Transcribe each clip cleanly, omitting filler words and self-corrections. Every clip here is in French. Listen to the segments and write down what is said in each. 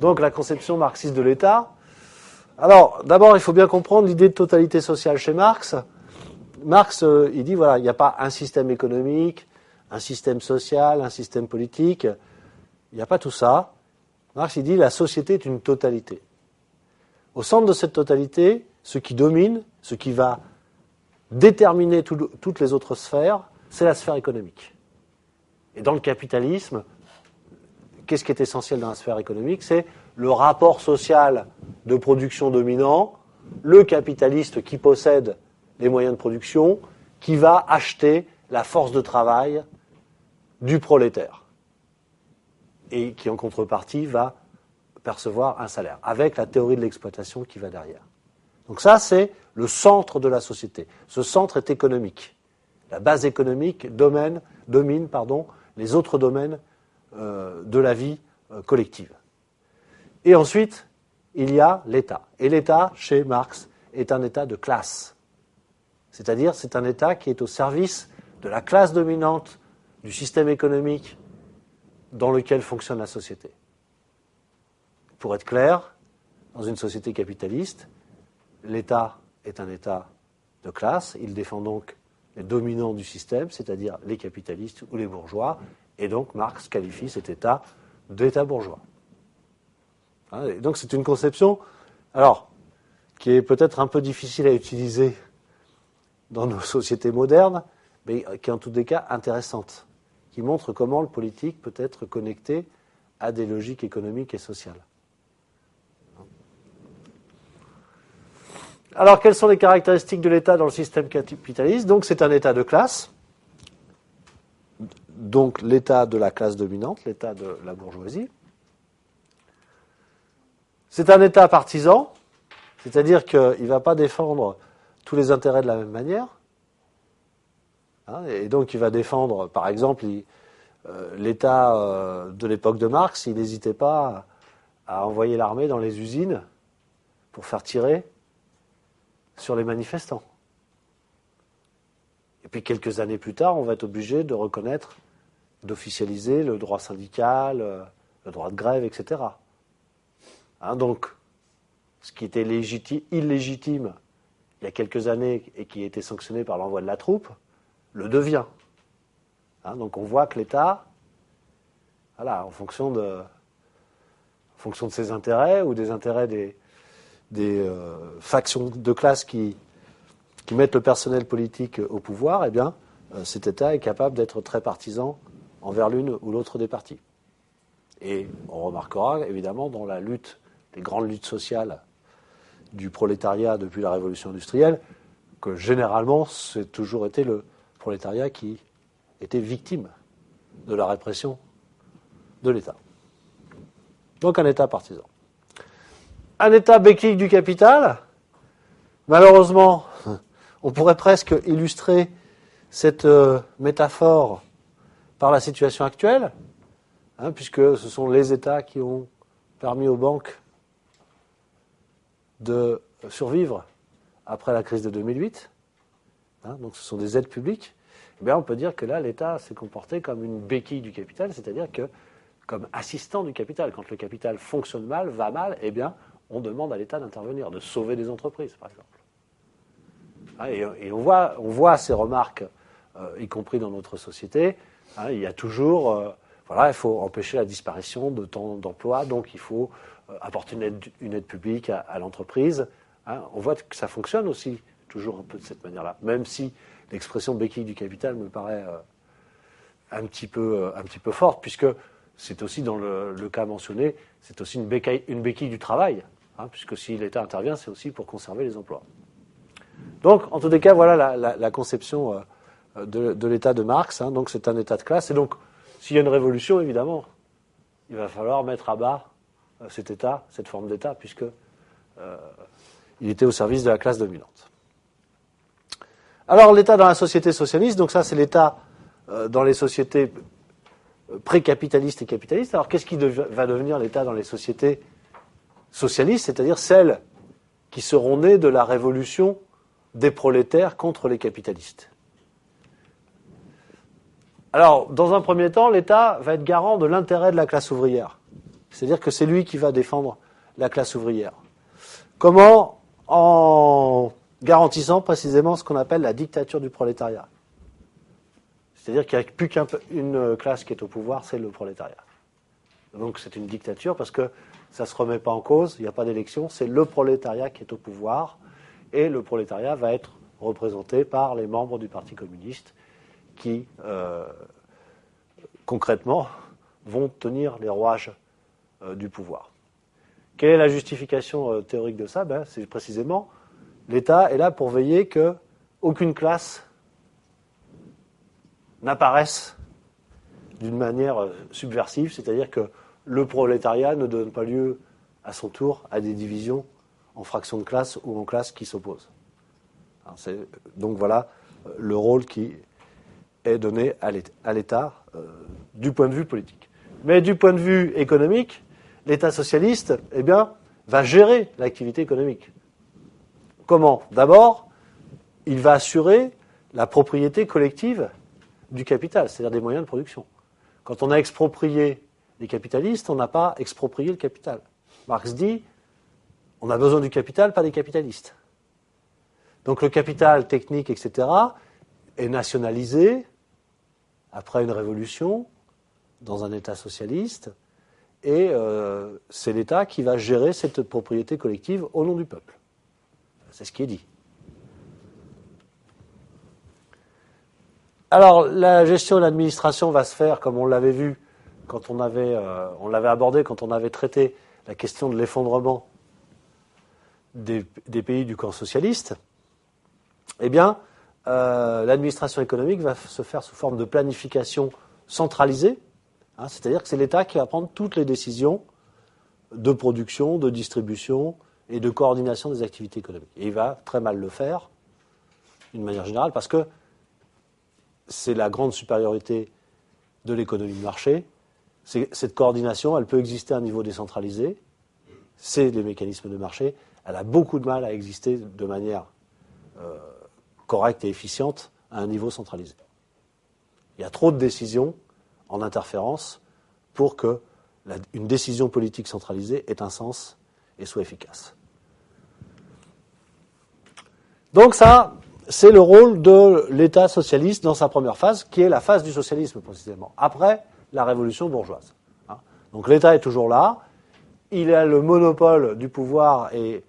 Donc la conception marxiste de l'État. Alors, d'abord, il faut bien comprendre l'idée de totalité sociale chez Marx. Marx, il dit, voilà, il n'y a pas un système économique, un système social, un système politique. Il n'y a pas tout ça. Marx, il dit, la société est une totalité. Au centre de cette totalité, ce qui domine, ce qui va déterminer toutes les autres sphères, c'est la sphère économique. Et dans le capitalisme, qu'est-ce qui est essentiel dans la sphère économique? C'est le rapport social de production dominant, le capitaliste qui possède les moyens de production, qui va acheter la force de travail du prolétaire et qui, en contrepartie, va percevoir un salaire, avec la théorie de l'exploitation qui va derrière. Donc ça, c'est le centre de la société. Ce centre est économique. La base économique domine les autres domaines de la vie collective. Et ensuite, il y a l'État. Et l'État, chez Marx, est un État de classe. C'est-à-dire, c'est un État qui est au service de la classe dominante du système économique dans lequel fonctionne la société. Pour être clair, dans une société capitaliste, l'État est un État de classe. Il défend donc les dominants du système, c'est-à-dire les capitalistes ou les bourgeois. Et donc, Marx qualifie cet État d'État bourgeois. Et donc, c'est une conception, alors, qui est peut-être un peu difficile à utiliser dans nos sociétés modernes, mais qui est en tous les cas intéressante, qui montre comment le politique peut être connecté à des logiques économiques et sociales. Alors, quelles sont les caractéristiques de l'État dans le système capitaliste? Donc, c'est un État de classe, donc l'État de la classe dominante, l'État de la bourgeoisie. C'est un État partisan, c'est-à-dire qu'il ne va pas défendre tous les intérêts de la même manière. Et donc, il va défendre, par exemple, l'État de l'époque de Marx, il n'hésitait pas à envoyer l'armée dans les usines pour faire tirer sur les manifestants. Et puis quelques années plus tard, on va être obligé de reconnaître, d'officialiser le droit syndical, le droit de grève, etc. Donc, ce qui était illégitime il y a quelques années et qui était sanctionné par l'envoi de la troupe, le devient. Donc on voit que l'État, voilà, en fonction de ses intérêts ou des intérêts des factions de classe qui mettent le personnel politique au pouvoir, eh bien, cet État est capable d'être très partisan envers l'une ou l'autre des parties. Et on remarquera, évidemment, dans la lutte, les grandes luttes sociales du prolétariat depuis la révolution industrielle, que généralement, c'est toujours été le prolétariat qui était victime de la répression de l'État. Donc un État partisan. Un État béquille du capital, malheureusement, on pourrait presque illustrer cette métaphore par la situation actuelle, puisque ce sont les États qui ont permis aux banques de survivre après la crise de 2008. Donc ce sont des aides publiques. Eh bien, on peut dire que là, l'État s'est comporté comme une béquille du capital, c'est-à-dire que comme assistant du capital. Quand le capital fonctionne mal, va mal, eh bien, on demande à l'État d'intervenir, de sauver des entreprises, par exemple. Et on voit ces remarques, y compris dans notre société. Il y a toujours, il faut empêcher la disparition de temps d'emploi, donc il faut apporter une aide publique à l'entreprise. On voit que ça fonctionne aussi toujours un peu de cette manière-là, même si l'expression béquille du capital me paraît un petit peu forte, puisque c'est aussi dans le cas mentionné, c'est aussi une béquille du travail, puisque si l'État intervient, c'est aussi pour conserver les emplois. Donc, en tous les cas, voilà la conception de l'État de Marx. Donc, c'est un État de classe. Et donc, s'il y a une révolution, évidemment, il va falloir mettre à bas cet État, cette forme d'État, puisque il était au service de la classe dominante. Alors, l'État dans la société socialiste, donc ça, c'est l'État dans les sociétés pré-capitalistes et capitalistes. Alors, qu'est-ce qui va devenir l'État dans les sociétés socialistes, c'est-à-dire celles qui seront nées de la révolution des prolétaires contre les capitalistes? Alors, dans un premier temps, l'État va être garant de l'intérêt de la classe ouvrière. C'est-à-dire que c'est lui qui va défendre la classe ouvrière. Comment? En garantissant précisément ce qu'on appelle la dictature du prolétariat. C'est-à-dire qu'il n'y a plus qu'une classe qui est au pouvoir, c'est le prolétariat. Donc c'est une dictature parce que ça ne se remet pas en cause, il n'y a pas d'élection, c'est le prolétariat qui est au pouvoir, et le prolétariat va être représenté par les membres du Parti communiste qui, concrètement, vont tenir les rouages du pouvoir. Quelle est la justification théorique de ça? C'est précisément, l'État est là pour veiller qu'aucune classe n'apparaisse d'une manière subversive, c'est-à-dire que le prolétariat ne donne pas lieu à son tour à des divisions en fractions de classe ou en classes qui s'opposent. Donc voilà le rôle qui est donné à l'État du point de vue politique. Mais du point de vue économique, l'État socialiste, va gérer l'activité économique. Comment? D'abord, il va assurer la propriété collective du capital, c'est-à-dire des moyens de production. Quand on a exproprié les capitalistes, on n'a pas exproprié le capital. Marx dit, on a besoin du capital, pas des capitalistes. Donc le capital technique, etc., est nationalisé après une révolution dans un État socialiste, et c'est l'État qui va gérer cette propriété collective au nom du peuple. C'est ce qui est dit. Alors, la gestion et l'administration va se faire, comme on l'avait vu, quand on l'avait abordé, quand on avait traité la question de l'effondrement des pays du camp socialiste. L'administration économique va se faire sous forme de planification centralisée, c'est-à-dire que c'est l'État qui va prendre toutes les décisions de production, de distribution et de coordination des activités économiques. Et il va très mal le faire, d'une manière générale, parce que c'est la grande supériorité de l'économie de marché. Cette coordination, elle peut exister à un niveau décentralisé. C'est les mécanismes de marché. Elle a beaucoup de mal à exister de manière correcte et efficiente à un niveau centralisé. Il y a trop de décisions en interférence pour que une décision politique centralisée ait un sens et soit efficace. Donc ça, c'est le rôle de l'État socialiste dans sa première phase, qui est la phase du socialisme précisément, après la révolution bourgeoise. Donc l'État est toujours là, il a le monopole du pouvoir et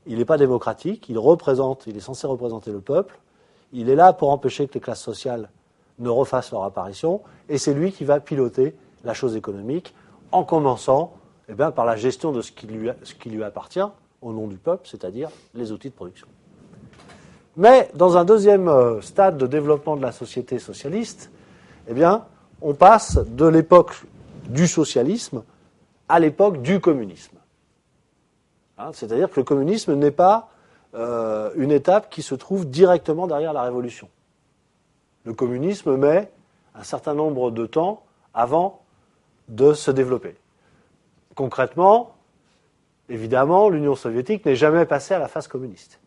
il n'est pas démocratique, il est censé représenter le peuple, il est là pour empêcher que les classes sociales ne refassent leur apparition, et c'est lui qui va piloter la chose économique, en commençant par la gestion de ce qui lui appartient au nom du peuple, c'est-à-dire les outils de production. Mais dans un deuxième stade de développement de la société socialiste, on passe de l'époque du socialisme à l'époque du communisme. C'est-à-dire que le communisme n'est pas une étape qui se trouve directement derrière la révolution. Le communisme met un certain nombre de temps avant de se développer. Concrètement, évidemment, l'Union soviétique n'est jamais passée à la phase communiste.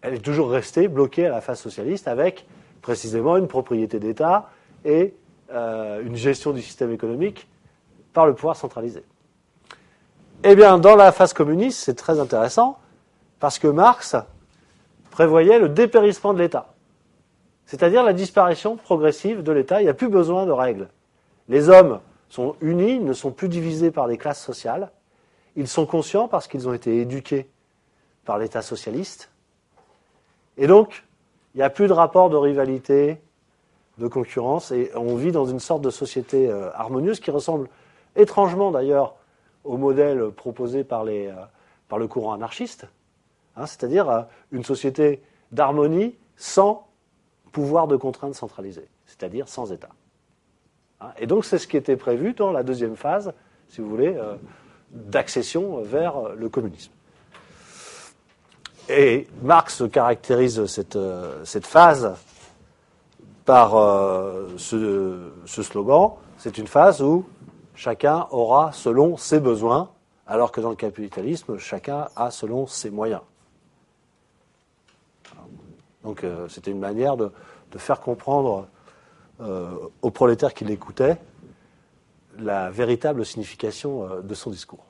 Elle est toujours restée bloquée à la phase socialiste avec précisément une propriété d'État et une gestion du système économique par le pouvoir centralisé. Dans la phase communiste, c'est très intéressant parce que Marx prévoyait le dépérissement de l'État, c'est-à-dire la disparition progressive de l'État. Il n'y a plus besoin de règles. Les hommes sont unis, ils ne sont plus divisés par des classes sociales. Ils sont conscients parce qu'ils ont été éduqués par l'État socialiste. Et donc, il n'y a plus de rapport de rivalité, de concurrence, et on vit dans une sorte de société harmonieuse qui ressemble étrangement d'ailleurs au modèle proposé par le courant anarchiste, c'est-à-dire une société d'harmonie sans pouvoir de contrainte centralisé, c'est-à-dire sans État. Et donc c'est ce qui était prévu dans la deuxième phase, si vous voulez, d'accession vers le communisme. Et Marx caractérise cette phase par ce slogan, c'est une phase où chacun aura selon ses besoins, alors que dans le capitalisme, chacun a selon ses moyens. Donc c'était une manière de faire comprendre aux prolétaires qui l'écoutaient la véritable signification de son discours.